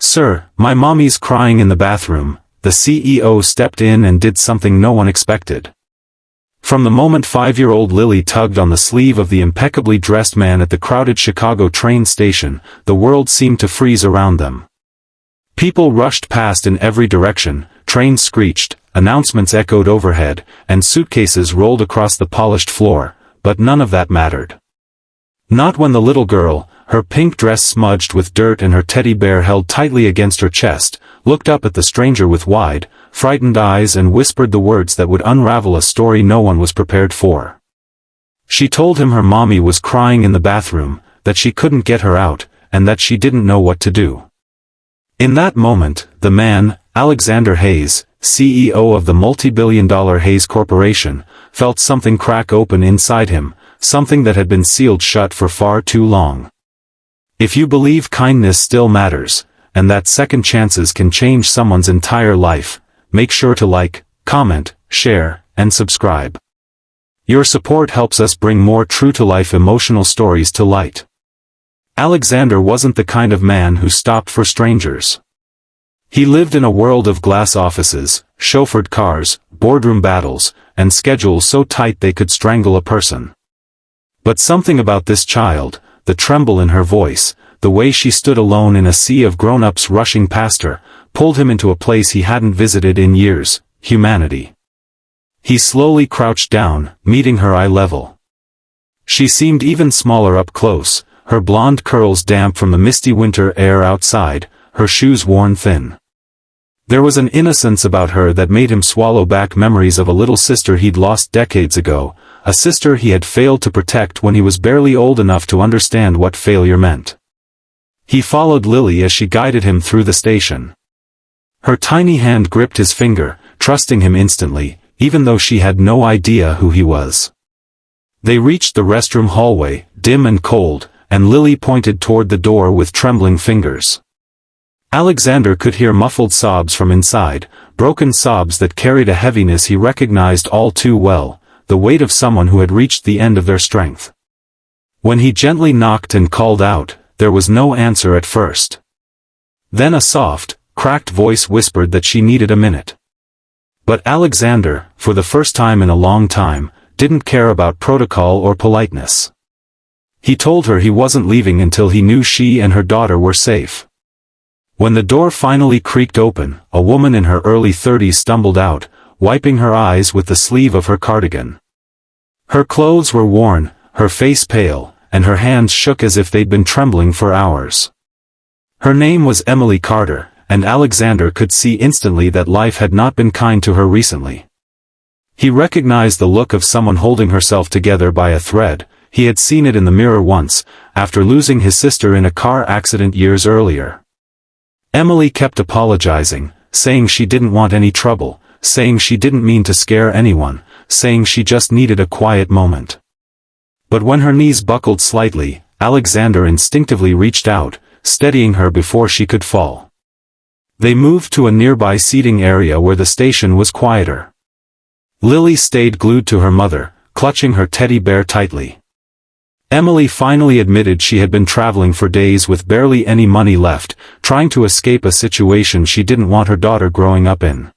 "Sir, my mommy's crying in the bathroom." The CEO stepped in and did something no one expected. From the moment 5-year-old Lily tugged on the sleeve of the impeccably dressed man at the crowded Chicago train station, the world seemed to freeze around them. People rushed past in every direction, trains screeched, announcements echoed overhead, and suitcases rolled across the polished floor, but none of that mattered. Not when the little girl, her pink dress smudged with dirt and her teddy bear held tightly against her chest, looked up at the stranger with wide, frightened eyes and whispered the words that would unravel a story no one was prepared for. She told him her mommy was crying in the bathroom, that she couldn't get her out, and that she didn't know what to do. In that moment, the man, Alexander Hayes, CEO of the multi-billion-dollar Hayes Corporation, felt something crack open inside him, something that had been sealed shut for far too long. If you believe kindness still matters, and that second chances can change someone's entire life, make sure to like, comment, share, and subscribe. Your support helps us bring more true-to-life emotional stories to light. Alexander wasn't the kind of man who stopped for strangers. He lived in a world of glass offices, chauffeured cars, boardroom battles, and schedules so tight they could strangle a person. But something about this child, the tremble in her voice, the way she stood alone in a sea of grown-ups rushing past her, pulled him into a place he hadn't visited in years, humanity. He slowly crouched down, meeting her eye level. She seemed even smaller up close, her blonde curls damp from the misty winter air outside, her shoes worn thin. There was an innocence about her that made him swallow back memories of a little sister he'd lost decades ago, a sister he had failed to protect when he was barely old enough to understand what failure meant. He followed Lily as she guided him through the station. Her tiny hand gripped his finger, trusting him instantly, even though she had no idea who he was. They reached the restroom hallway, dim and cold, and Lily pointed toward the door with trembling fingers. Alexander could hear muffled sobs from inside, broken sobs that carried a heaviness he recognized all too well, the weight of someone who had reached the end of their strength. When he gently knocked and called out, there was no answer at first. Then a soft, cracked voice whispered that she needed a minute. But Alexander, for the first time in a long time, didn't care about protocol or politeness. He told her he wasn't leaving until he knew she and her daughter were safe. When the door finally creaked open, a woman in her early 30s stumbled out, wiping her eyes with the sleeve of her cardigan. Her clothes were worn, her face pale, and her hands shook as if they'd been trembling for hours. Her name was Emily Carter, and Alexander could see instantly that life had not been kind to her recently. He recognized the look of someone holding herself together by a thread. He had seen it in the mirror once, after losing his sister in a car accident years earlier. Emily kept apologizing, saying she didn't want any trouble, saying she didn't mean to scare anyone, saying she just needed a quiet moment. But when her knees buckled slightly, Alexander instinctively reached out, steadying her before she could fall. They moved to a nearby seating area where the station was quieter. Lily stayed glued to her mother, clutching her teddy bear tightly. Emily finally admitted she had been traveling for days with barely any money left, trying to escape a situation she didn't want her daughter growing up in.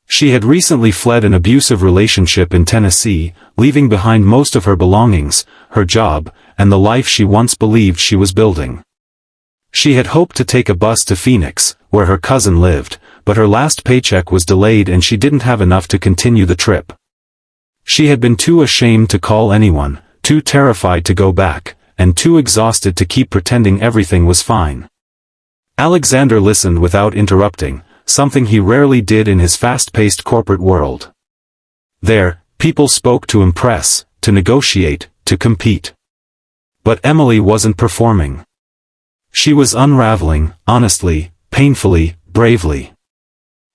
She had recently fled an abusive relationship in Tennessee, leaving behind most of her belongings, her job, and the life she once believed she was building. She had hoped to take a bus to Phoenix, where her cousin lived, but her last paycheck was delayed and she didn't have enough to continue the trip. She had been too ashamed to call anyone, too terrified to go back, and too exhausted to keep pretending everything was fine. Alexander listened without interrupting, something he rarely did in his fast-paced corporate world. There, people spoke to impress, to negotiate, to compete. But Emily wasn't performing. She was unraveling, honestly, painfully, bravely.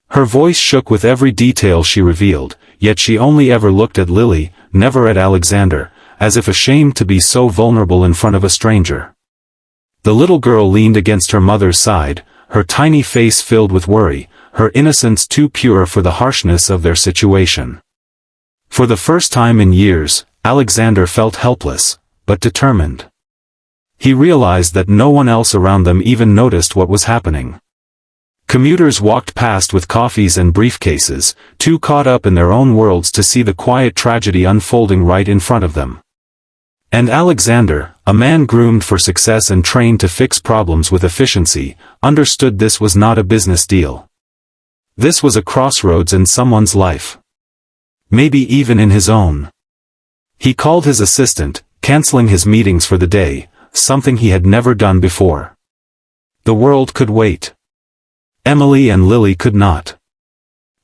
Her voice shook with every detail she revealed, yet she only ever looked at Lily, never at Alexander, as if ashamed to be so vulnerable in front of a stranger. The little girl leaned against her mother's side, her tiny face filled with worry, her innocence too pure for the harshness of their situation. For the first time in years, Alexander felt helpless, but determined. He realized that no one else around them even noticed what was happening. Commuters walked past with coffees and briefcases, too caught up in their own worlds to see the quiet tragedy unfolding right in front of them. And Alexander, a man groomed for success and trained to fix problems with efficiency, understood this was not a business deal. This was a crossroads in someone's life. Maybe even in his own. He called his assistant, canceling his meetings for the day, something he had never done before. The world could wait. Emily and Lily could not.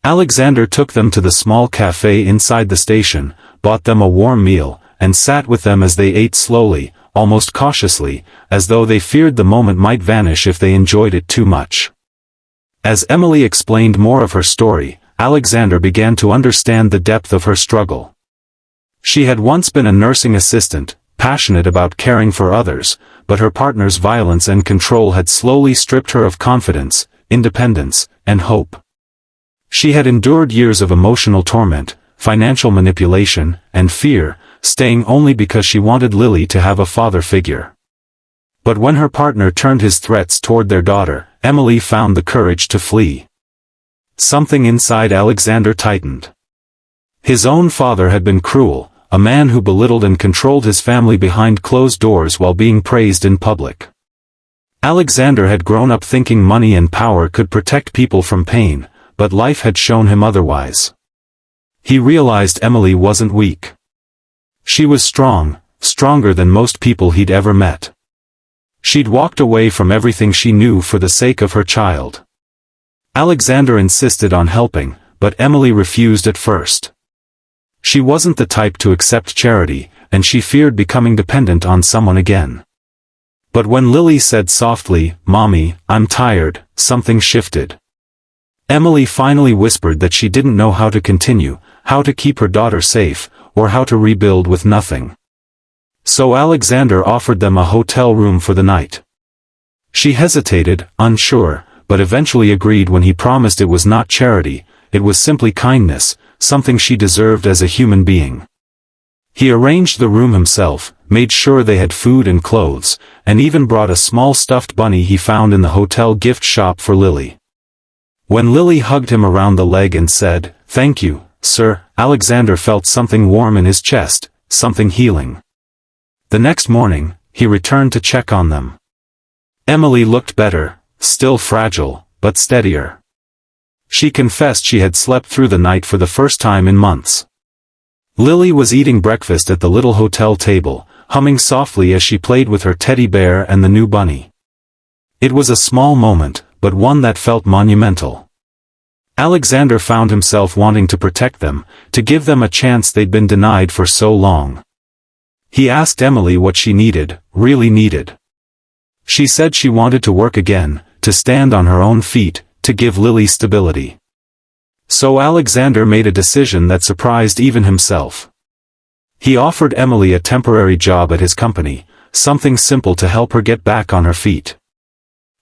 Alexander took them to the small cafe inside the station, bought them a warm meal, and sat with them as they ate slowly, almost cautiously, as though they feared the moment might vanish if they enjoyed it too much. As Emily explained more of her story, Alexander began to understand the depth of her struggle. She had once been a nursing assistant, passionate about caring for others, but her partner's violence and control had slowly stripped her of confidence, independence, and hope. She had endured years of emotional torment, financial manipulation, and fear, staying only because she wanted Lily to have a father figure. But when her partner turned his threats toward their daughter, Emily found the courage to flee. Something inside Alexander tightened. His own father had been cruel, a man who belittled and controlled his family behind closed doors while being praised in public. Alexander had grown up thinking money and power could protect people from pain, but life had shown him otherwise. He realized Emily wasn't weak. She was strong, stronger than most people he'd ever met. She'd walked away from everything she knew for the sake of her child. Alexander insisted on helping, but Emily refused at first. She wasn't the type to accept charity, and she feared becoming dependent on someone again. But when Lily said softly, "Mommy, I'm tired," something shifted. Emily finally whispered that she didn't know how to continue, how to keep her daughter safe, or how to rebuild with nothing. So Alexander offered them a hotel room for the night. She hesitated, unsure, but eventually agreed when he promised it was not charity, it was simply kindness, something she deserved as a human being. He arranged the room himself, made sure they had food and clothes, and even brought a small stuffed bunny he found in the hotel gift shop for Lily. When Lily hugged him around the leg and said, "Thank you, sir," Alexander felt something warm in his chest, something healing. The next morning, he returned to check on them. Emily looked better, still fragile, but steadier. She confessed she had slept through the night for the first time in months. Lily was eating breakfast at the little hotel table, humming softly as she played with her teddy bear and the new bunny. It was a small moment, but one that felt monumental. Alexander found himself wanting to protect them, to give them a chance they'd been denied for so long. He asked Emily what she needed, really needed. She said she wanted to work again, to stand on her own feet, to give Lily stability. So Alexander made a decision that surprised even himself. He offered Emily a temporary job at his company, something simple to help her get back on her feet.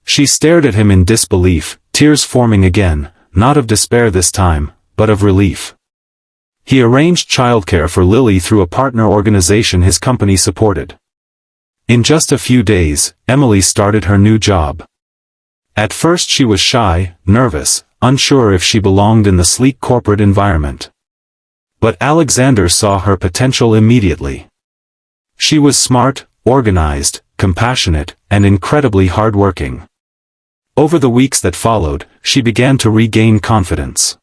She stared at him in disbelief, tears forming again, not of despair this time, but of relief. He arranged childcare for Lily through a partner organization his company supported. In just a few days, Emily started her new job. At first she was shy, nervous, unsure if she belonged in the sleek corporate environment. But Alexander saw her potential immediately. She was smart, organized, compassionate, and incredibly hardworking. Over the weeks that followed, she began to regain confidence.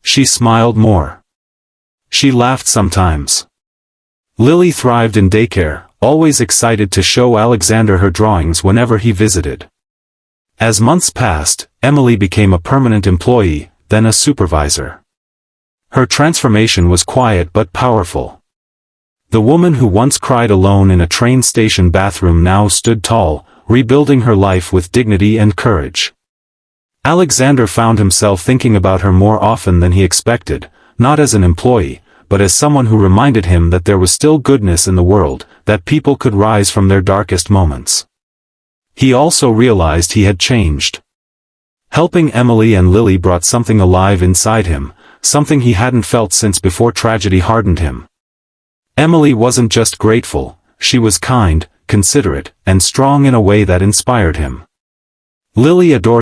She smiled more. She laughed sometimes. Lily thrived in daycare, always excited to show Alexander her drawings whenever he visited. As months passed, Emily became a permanent employee, then a supervisor. Her transformation was quiet but powerful. The woman who once cried alone in a train station bathroom now stood tall, rebuilding her life with dignity and courage. Alexander found himself thinking about her more often than he expected, not as an employee, but as someone who reminded him that there was still goodness in the world, that people could rise from their darkest moments. He also realized he had changed. Helping Emily and Lily brought something alive inside him, something he hadn't felt since before tragedy hardened him. Emily wasn't just grateful, she was kind, considerate, and strong in a way that inspired him. Lily adored